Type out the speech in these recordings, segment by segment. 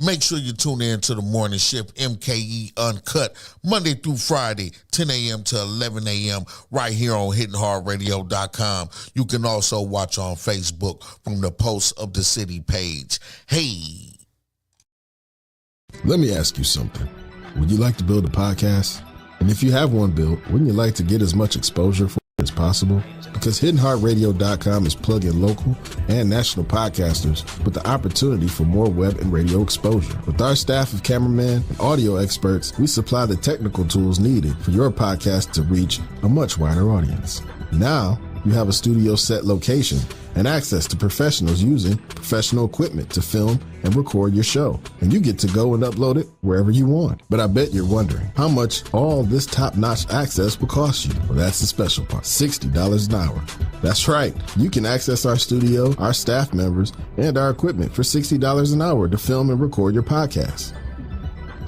Make sure you tune in to the Morning Shift MKE Uncut, Monday through Friday, 10 a.m. to 11 a.m. right here on HittingHardRadio.com. You can also watch on Facebook from the Post of the City page. Hey. Let me ask you something. Would you like to build a podcast? And if you have one built, wouldn't you like to get as much exposure for it as possible? Because HittingHardRadio.com is plugging local and national podcasters with the opportunity for more web and radio exposure. With our staff of cameramen and audio experts, we supply the technical tools needed for your podcast to reach a much wider audience. Now, you have a studio set location and access to professionals using professional equipment to film and record your show. And you get to go and upload it wherever you want. But I bet you're wondering how much all this top-notch access will cost you. Well, that's the special part, $60 an hour. That's right. You can access our studio, our staff members, and our equipment for $60 an hour to film and record your podcast.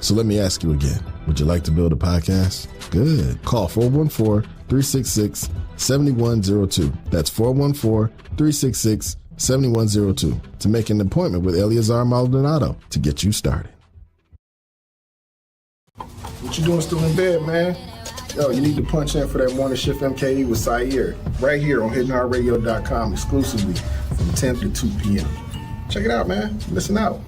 So let me ask you again. Would you like to build a podcast? Good. Call 414-366-7102. That's 414-366-7102 to make an appointment with Eleazar Maldonado to get you started. What you doing still in bed, man? Yo, you need to punch in for that Morning Shift Mke with Sayer right here on HittingHardRadio.com exclusively from 10 to 2 p.m. Check it out, man. Listen out.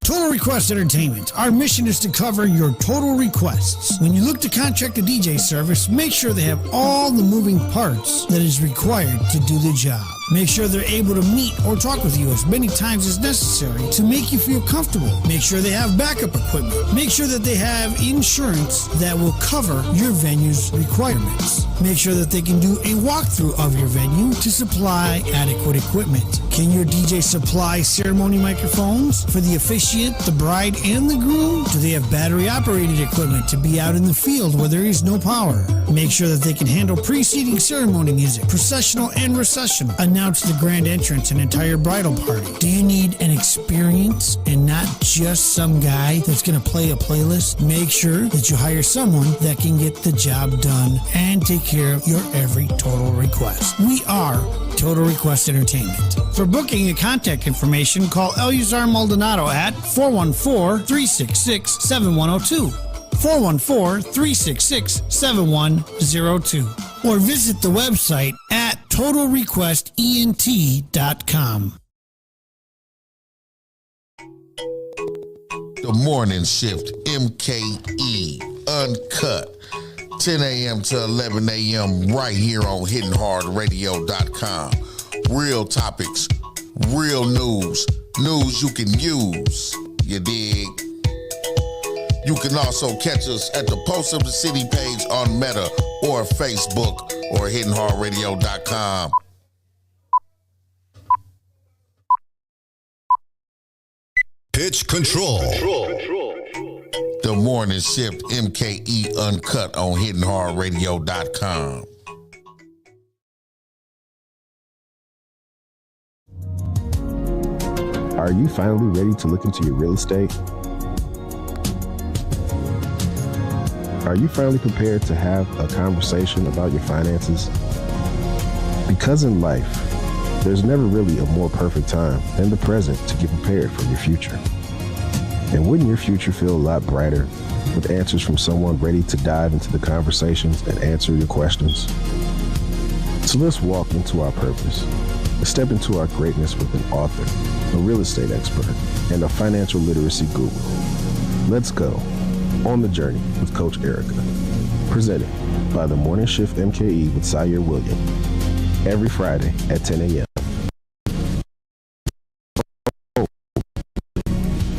Total Request Entertainment. Our mission is to cover your total requests. When you look to contract a DJ service, make sure they have all the moving parts that is required to do the job. Make sure they're able to meet or talk with you as many times as necessary to make you feel comfortable. Make sure they have backup equipment. Make sure that they have insurance that will cover your venue's requirements. Make sure that they can do a walkthrough of your venue to supply adequate equipment. Can your DJ supply ceremony microphones for the officiant, the bride, and the groom? Do they have battery-operated equipment to be out in the field where there is no power? Make sure that they can handle preceding ceremony music, processional and recessional. Announce the grand entrance and entire bridal party. Do you need an experience and not just some guy that's going to play a playlist? Make sure that you hire someone that can get the job done and take care of your every total request. We are Total Request Entertainment. For booking and contact information, call Eleazar Maldonado at 414-366-7102. 414-366-7102. Or visit the website at TotalRequestENT.com. The Morning Shift MKE Uncut, 10 a.m. to 11 a.m. right here on HittingHardRadio.com. Real topics, real news you can use. You dig? You can also catch us at the Post of the City page on Meta or Facebook or HittingHardRadio.com. Pitch control. The Morning Shift MKE Uncut on HittingHardRadio.com. Are you finally ready to look into your real estate? Are you finally prepared to have a conversation about your finances? Because in life, there's never really a more perfect time than the present to get prepared for your future. And wouldn't your future feel a lot brighter with answers from someone ready to dive into the conversations and answer your questions? So let's walk into our purpose and step into our greatness with an author, a real estate expert, and a financial literacy guru. Let's go on the journey with Coach Erica. Presented by the Morning Shift MKE with Sayer William. Every Friday at 10 a.m.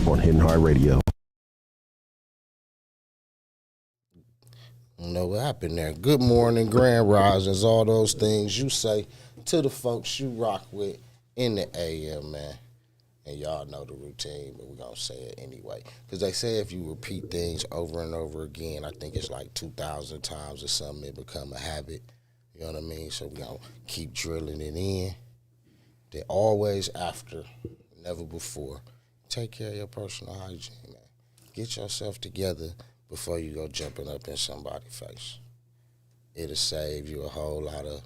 on Hitting Hard Radio. You know what happened there. Good morning, grand risings, all those things you say to the folks you rock with in the AM, man. And y'all know the routine, but we're going to say it anyway. Because they say if you repeat things over and over again, I think it's like 2,000 times or something, it become a habit. You know what I mean? So we're going to keep drilling it in. Then always after, never before. Take care of your personal hygiene, man. Get yourself together before you go jumping up in somebody's face. It'll save you a whole lot of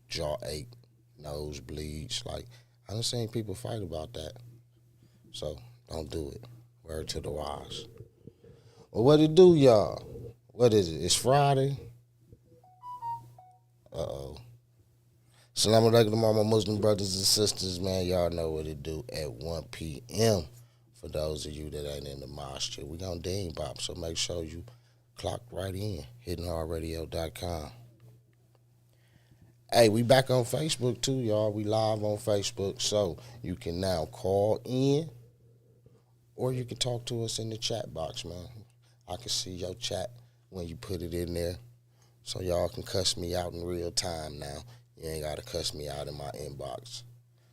jaw ache, nose bleeds. Like, I done seen people fight about that. So don't do it. Word to the wise. Well, what it do, y'all? What is it? It's Friday. Assalamu alaikum to all my Muslim brothers and sisters, man. Y'all know what it do at 1 p.m. For those of you that ain't in the mosque, we gonna ding bop, so make sure you clock right in. HiddenHeartRadio.com. Hey, we back on Facebook too, y'all. We live on Facebook, so you can now call in or you can talk to us in the chat box, man. I can see your chat when you put it in there, so y'all can cuss me out in real time now. You ain't got to cuss me out in my inbox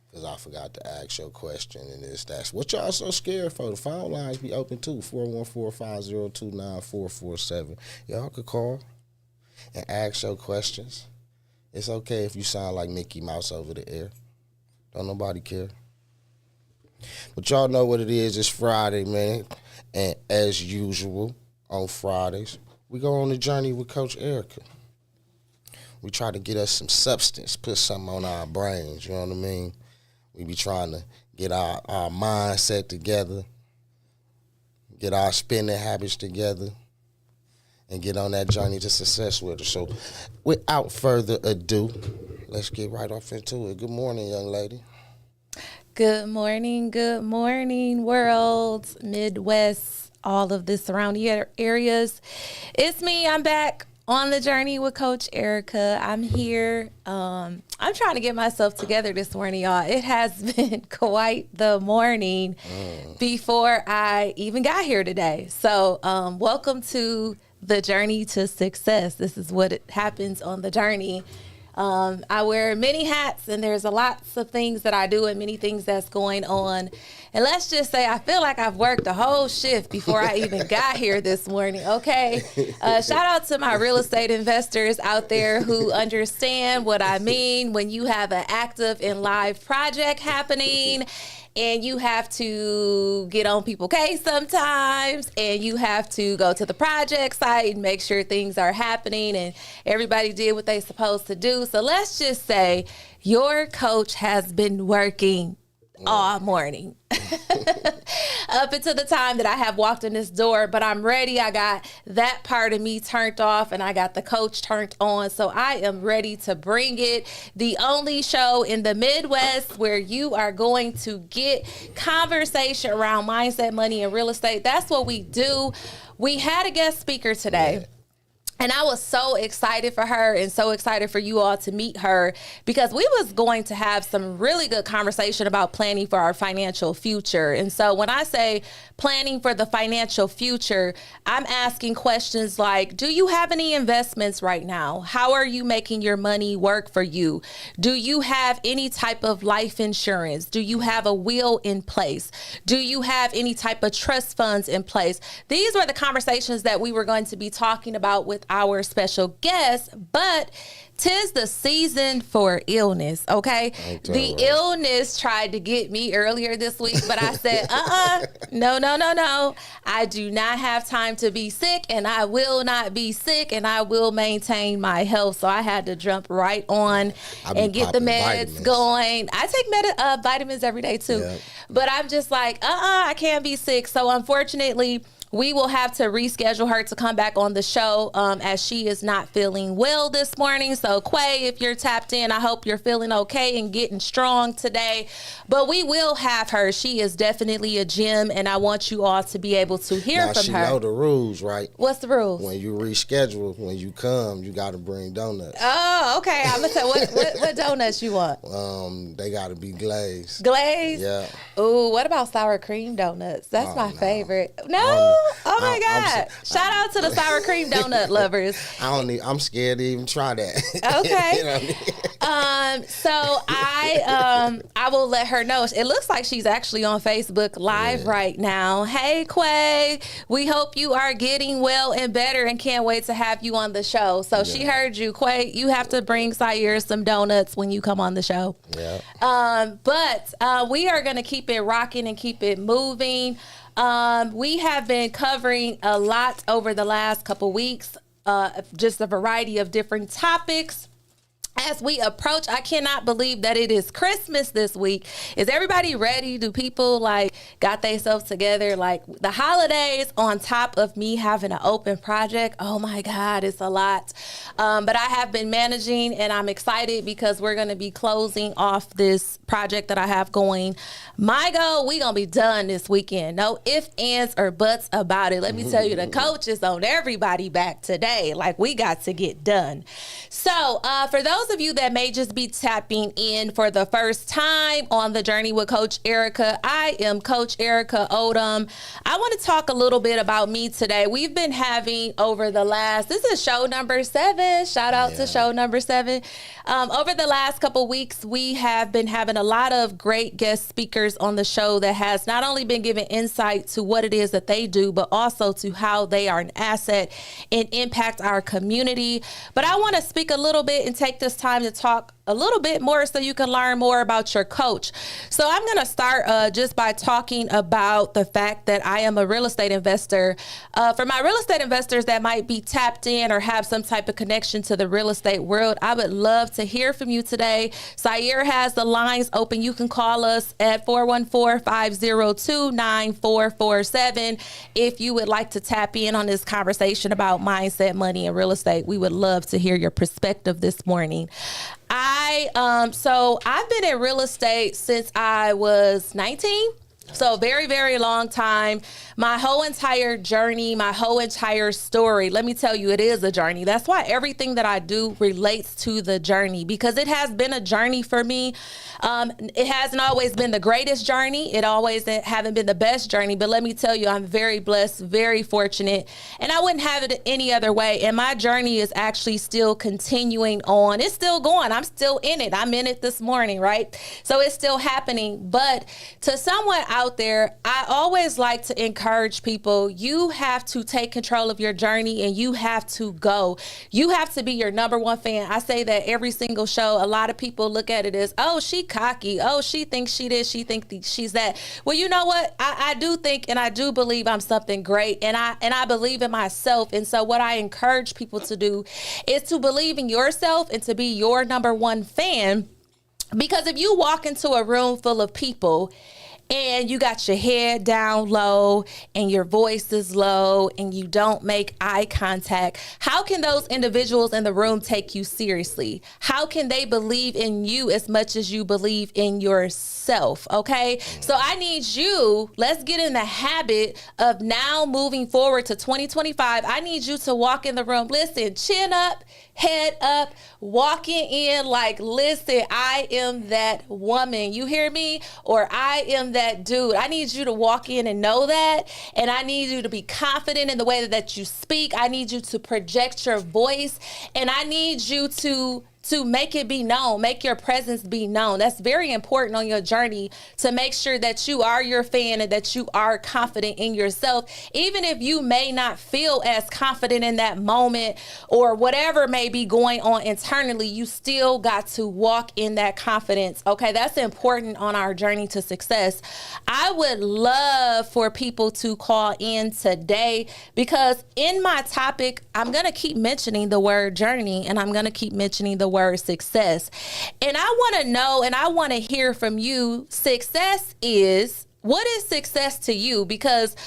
because I forgot to ask your question and that's what y'all so scared for. The phone lines be open too, 414-502-9447. Y'all could call and ask your questions. It's okay if you sound like Mickey Mouse over the air. Don't nobody care. But y'all know what it is. It's Friday, man. And as usual, on Fridays, we go on the journey with Coach Erica. We try to get us some substance, put something on our brains, you know what I mean? We be trying to get our mindset together, get our spending habits together, and get on that journey to success with her. So without further ado, let's get right off into it. Good morning, young lady. Good morning, world, Midwest, all of the surrounding areas. It's me, I'm back on the journey with Coach Erica. I'm here. I'm trying to get myself together this morning, y'all. It has been quite the morning before I even got here today. So welcome to the journey to success. This is what happens on the journey. I wear many hats, and there's lots of things that I do and many things that's going on. And let's just say I feel like I've worked a whole shift before I even got here this morning, okay? Shout out to my real estate investors out there who understand what I mean when you have an active and live project happening and you have to get on people's case sometimes, and you have to go to the project site and make sure things are happening and everybody did what they supposed to do. So let's just say your coach has been working all morning up until the time that I have walked in this door, but I'm ready. I got that part of me turned off and I got the coach turned on. So I am ready to bring it. The only show in the Midwest where you are going to get conversation around mindset, money, and real estate. That's what we do. We had a guest speaker today. Yeah. And I was so excited for her and so excited for you all to meet her because we was going to have some really good conversation about planning for our financial future. And so when I say planning for the financial future, I'm asking questions like, do you have any investments right now? How are you making your money work for you? Do you have any type of life insurance? Do you have a will in place? Do you have any type of trust funds in place? These were the conversations that we were going to be talking about with our special guest, but 'tis the season for illness, okay? The illness tried to get me earlier this week, but I said, no. I do not have time to be sick, and I will not be sick, and I will maintain my health. So I had to jump right on and get the meds going. I take vitamins every day too, but I'm just like, I can't be sick. So unfortunately, we will have to reschedule her to come back on the show as she is not feeling well this morning. So Quay, if you're tapped in, I hope you're feeling okay and getting strong today. But we will have her. She is definitely a gem, and I want you all to be able to hear from her. Now, she know the rules, right? What's the rules? When you reschedule, when you come, you got to bring donuts. Oh, okay. I'm going to tell what donuts you want? They got to be glazed. Glazed? Yeah. Ooh, what about sour cream donuts? That's my favorite. No? Oh my God. Shout out to the sour cream donut lovers. I'm scared to even try that. Okay. You know what I mean? So I will let her know. It looks like she's actually on Facebook Live right now. Hey, Quay, we hope you are getting well and better and can't wait to have you on the show. So she heard you. Quay, you have to bring Sire some donuts when you come on the show. Yeah. But we are going to keep it rocking and keep it moving. We have been covering a lot over the last couple weeks, just a variety of different topics. as we approach, I cannot believe that it is Christmas this week. Is everybody ready? Do people like got themselves together? Like the holidays on top of me having an open project. Oh my God, it's a lot. But I have been managing and I'm excited because we're going to be closing off this project that I have going. My goal, we going to be done this weekend. No ifs, ands, or buts about it. Let me tell you, the coach is on everybody back today. Like we got to get done. So for those of you that may just be tapping in for the first time on the journey with Coach Erica, I am Coach Erica Odom. I want to talk a little bit about me today. We've been having this is show number 7. Shout out to show number 7. Over the last couple weeks, we have been having a lot of great guest speakers on the show that has not only been giving insight to what it is that they do, but also to how they are an asset and impact our community. But I want to speak a little bit and take this time to talk a little bit more so you can learn more about your coach. So I'm going to start just by talking about the fact that I am a real estate investor. For my real estate investors that might be tapped in or have some type of connection to the real estate world, I would love to hear from you today. Sayer has the lines open. You can call us at 414-502-9447 if you would like to tap in on this conversation about mindset, money, and real estate. We would love to hear your perspective this morning. I've been in real estate since I was 19. So very, very long time. My whole entire journey, my whole entire story, let me tell you, it is a journey. That's why everything that I do relates to the journey, because it has been a journey for me. It hasn't always been the greatest journey. It always haven't been the best journey. But let me tell you, I'm very blessed, very fortunate, and I wouldn't have it any other way. And my journey is actually still continuing on. It's still going. I'm still in it. I'm in it this morning, right? So it's still happening. But to someone out there, I always like to encourage people, you have to take control of your journey and you have to go. You have to be your number one fan. I say that every single show. A lot of people look at it as, oh, she cocky. Oh, she thinks she this. She thinks she's that. Well, you know what? I do think and I do believe I'm something great, and I believe in myself. And so what I encourage people to do is to believe in yourself and to be your number one fan. Because if you walk into a room full of people and you got your head down low and your voice is low and you don't make eye contact, how can those individuals in the room take you seriously? How can they believe in you as much as you believe in yourself? Okay, so I need you, let's get in the habit of now moving forward to 2025. I need you to walk in the room, listen, chin up, head up, walking in like, listen, I am that woman. You hear me? Or I am that dude. I need you to walk in and know that. And I need you to be confident in the way that you speak. I need you to project your voice. And I need you to make it be known, make your presence be known. That's very important on your journey, to make sure that you are your fan and that you are confident in yourself. Even if you may not feel as confident in that moment or whatever may be going on internally, you still got to walk in that confidence. Okay, that's important on our journey to success. I would love for people to call in today, because in my topic, I'm going to keep mentioning the word journey and I'm going to keep mentioning the word success. And I want to know and I want to hear from you, what is success to you? Because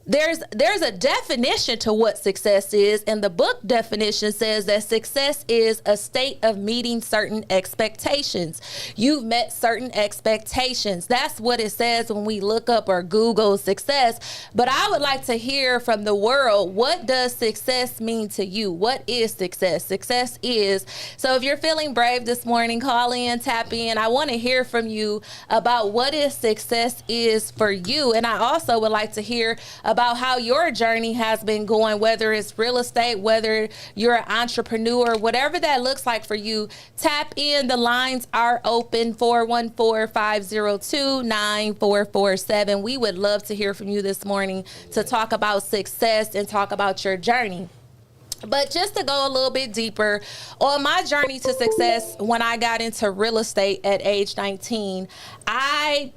there's a definition to what success is, and the book definition says that success is a state of meeting certain expectations. You've met certain expectations. That's what it says when we look up or Google success. But I would like to hear from the world, what does success mean to you? What is success? Success is. So if you're feeling brave this morning, call in, tap in. I want to hear from you about what is success is for you. And I also would like to hear about how your journey has been going, whether it's real estate, whether you're an entrepreneur, whatever that looks like for you. Tap in. The lines are open, 414-502-9447. We would love to hear from you this morning to talk about success and talk about your journey. But just to go a little bit deeper, on my journey to success, when I got into real estate at age 19, I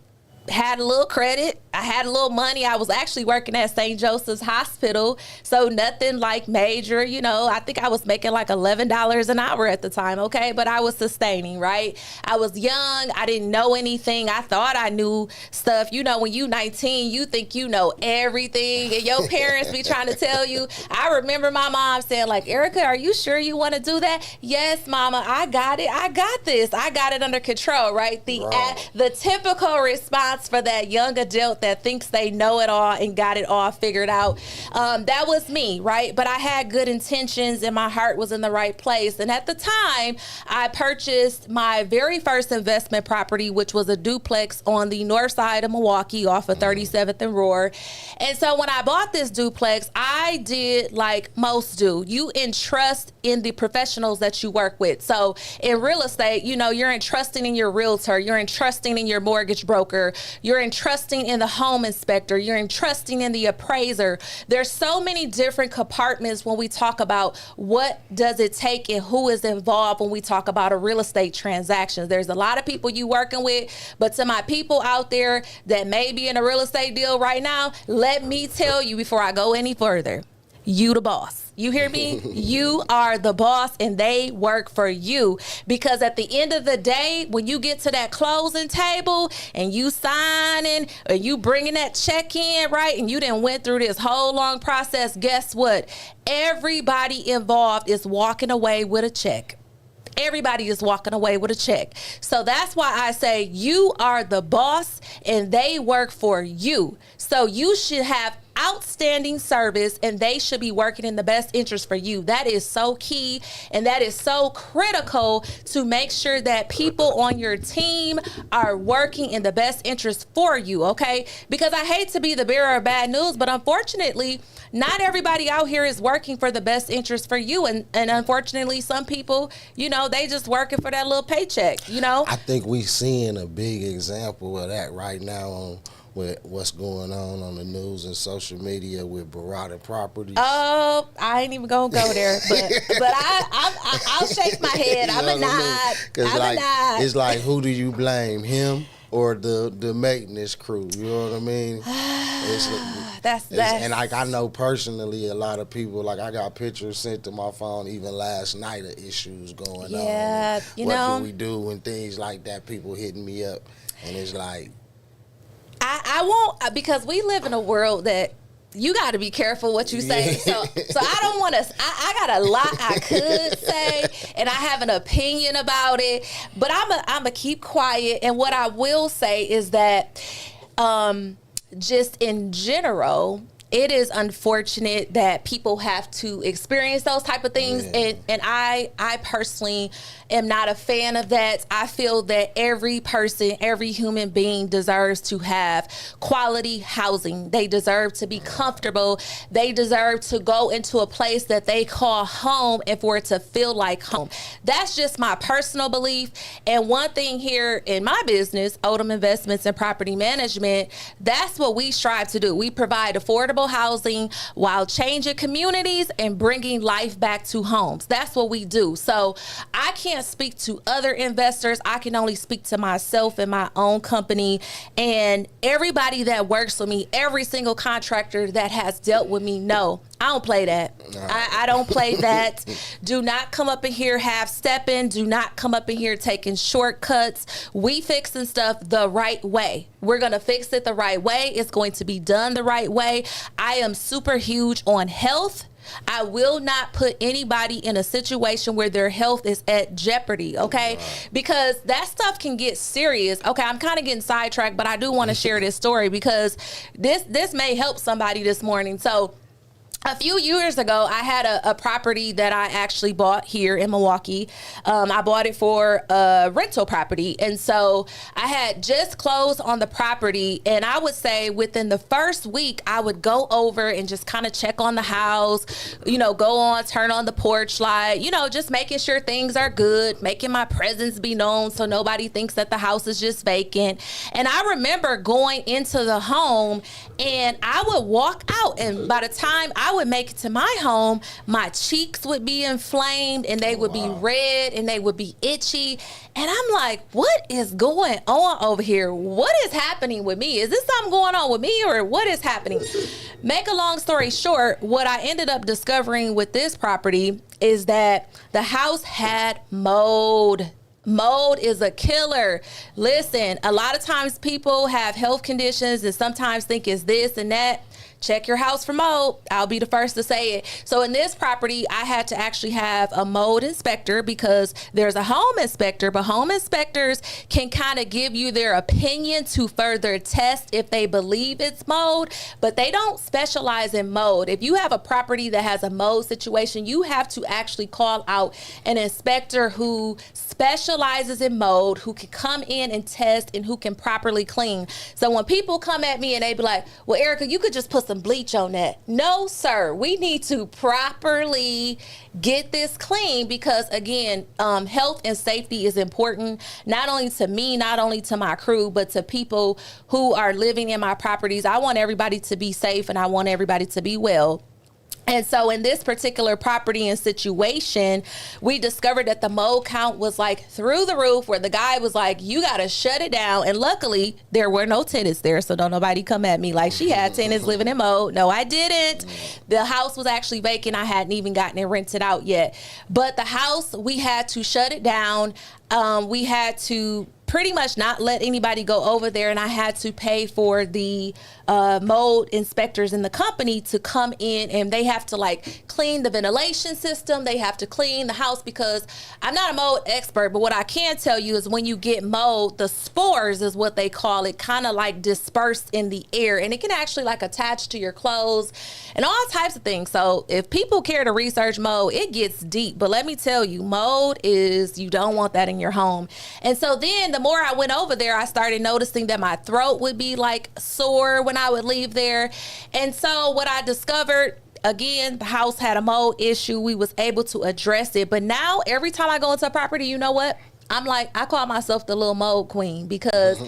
had a little credit. I had a little money. I was actually working at St. Joseph's Hospital, so nothing like major, you know. I think I was making like $11 an hour at the time, okay? But I was sustaining, right? I was young. I didn't know anything. I thought I knew stuff. You know, when you 19, you think you know everything, and your parents be trying to tell you. I remember my mom saying, like, Erica, are you sure you want to do that? Yes, mama, I got it. I got this. I got it under control, right? The typical response for that young adult that thinks they know it all and got it all figured out. That was me, right? But I had good intentions and my heart was in the right place. And at the time, I purchased my very first investment property, which was a duplex on the north side of Milwaukee off of 37th and Roar. And so when I bought this duplex, I did like most do. You entrust in the professionals that you work with. So in real estate, you know, you're entrusting in your realtor, you're entrusting in your mortgage broker, you're entrusting in the home inspector, you're entrusting in the appraiser. There's so many different compartments when we talk about what does it take and who is involved when we talk about a real estate transaction. There's a lot of people you working with, but to my people out there that may be in a real estate deal right now, let me tell you before I go any further, you the boss. You hear me? You are the boss and they work for you, because at the end of the day, when you get to that closing table and you signing or you bringing that check in, right, and you done went through this whole long process, guess what? Everybody involved is walking away with a check. Everybody is walking away with a check. So that's why I say you are the boss and they work for you. So you should have outstanding service and they should be working in the best interest for you. That is so key and that is so critical to make sure that people on your team are working in the best interest for you, okay? Because I hate to be the bearer of bad news, but unfortunately, not everybody out here is working for the best interest for you. And unfortunately, some people, you know, they just working for that little paycheck, you know? I think we seeing a big example of that right now on with what's going on the news and social media with Barada Properties. Oh, I ain't even gonna go there, but I'll shake my head. You know I'm a nod. I'm a nod. It's like, who do you blame, him or the maintenance crew? You know what I mean? And like, I know personally a lot of people, like, I got pictures sent to my phone even last night of issues going on. Yeah, you what know. What do we do and things like that, people hitting me up, and it's like, I won't, because we live in a world that you got to be careful what you say. So I don't want to, I got a lot I could say and I have an opinion about it, but I'm a keep quiet. And what I will say is that just in general, it is unfortunate that people have to experience those type of things. Yeah. And I personally am not a fan of that. I feel that every person, every human being deserves to have quality housing. They deserve to be comfortable. They deserve to go into a place that they call home and for it to feel like home. That's just my personal belief. And one thing here in my business, Odom Investments and Property Management, that's what we strive to do. We provide affordable housing while changing communities and bringing life back to homes. That's what we do. So I can't speak to other investors. I can only speak to myself and my own company, and everybody that works with me, every single contractor that has dealt with me. No, I don't play that. I don't play that. Do not come up in here half stepping. Do not come up in here taking shortcuts. We fixing stuff the right way. We're going to fix it the right way. It's going to be done the right way. I am super huge on health. I will not put anybody in a situation where their health is at jeopardy, okay? Because that stuff can get serious. Okay, I'm kind of getting sidetracked, but I do want to share this story because this may help somebody this morning. So a few years ago, I had a property that I actually bought here in Milwaukee. I bought it for a rental property. And so I had just closed on the property. And I would say within the first week, I would go over and just kind of check on the house, you know, go on, turn on the porch light, you know, just making sure things are good, making my presence be known so nobody thinks that the house is just vacant. And I remember going into the home and I would walk out, and by the time I would would make it to my home, my cheeks would be inflamed and they would be red and they would be itchy. And I'm like, what is going on over here? What is happening with me? Is this something going on with me or what is happening? Make a long story short, what I ended up discovering with this property is that the house had mold. Mold is a killer. Listen, a lot of times people have health conditions and sometimes think it's this and that. Check your house for mold. I'll be the first to say it. So in this property, I had to actually have a mold inspector because there's a home inspector, but home inspectors can kind of give you their opinion to further test if they believe it's mold, but they don't specialize in mold. If you have a property that has a mold situation, you have to actually call out an inspector who specializes in mold, who can come in and test and who can properly clean. So when people come at me and they be like, well, Erica, you could just put some bleach on that. No, sir. We need to properly get this clean because, again, health and safety is important, not only to me, not only to my crew, but to people who are living in my properties. I want everybody to be safe and I want everybody to be well. And so in this particular property and situation, we discovered that the mold count was like through the roof, where the guy was like, you got to shut it down. And luckily there were no tenants there. So don't nobody come at me like she had tenants living in mold. No, I didn't. The house was actually vacant. I hadn't even gotten it rented out yet. But the house, we had to shut it down. We had to pretty much not let anybody go over there, and I had to pay for the mold inspectors in the company to come in, and they have to like clean the ventilation system. They have to clean the house because I'm not a mold expert, but what I can tell you is when you get mold, the spores is what they call it, kind of like dispersed in the air, and it can actually like attach to your clothes and all types of things. So if people care to research mold, it gets deep, but let me tell you, mold is, you don't want that in your home. And so then the more I went over there, I started noticing that my throat would be like sore when I would leave there. And so what I discovered, again, the house had a mold issue. We was able to address it. But now every time I go into a property, you know what? I'm like, I call myself the little mold queen because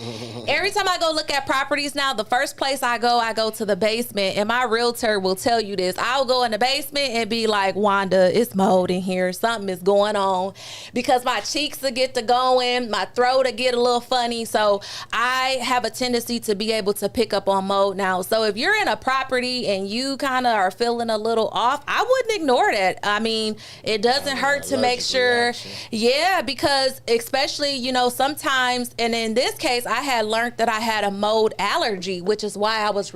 every time I go look at properties now, the first place I go to the basement, and my realtor will tell you this. I'll go in the basement and be like, Wanda, it's mold in here. Something is going on, because my cheeks will get to going, my throat will get a little funny. So I have a tendency to be able to pick up on mold now. So if you're in a property and you kind of are feeling a little off, I wouldn't ignore that. I mean, it doesn't hurt to make sure. Yeah, because especially, you know, sometimes, and in this case, I had learned that I had a mold allergy, which is why I was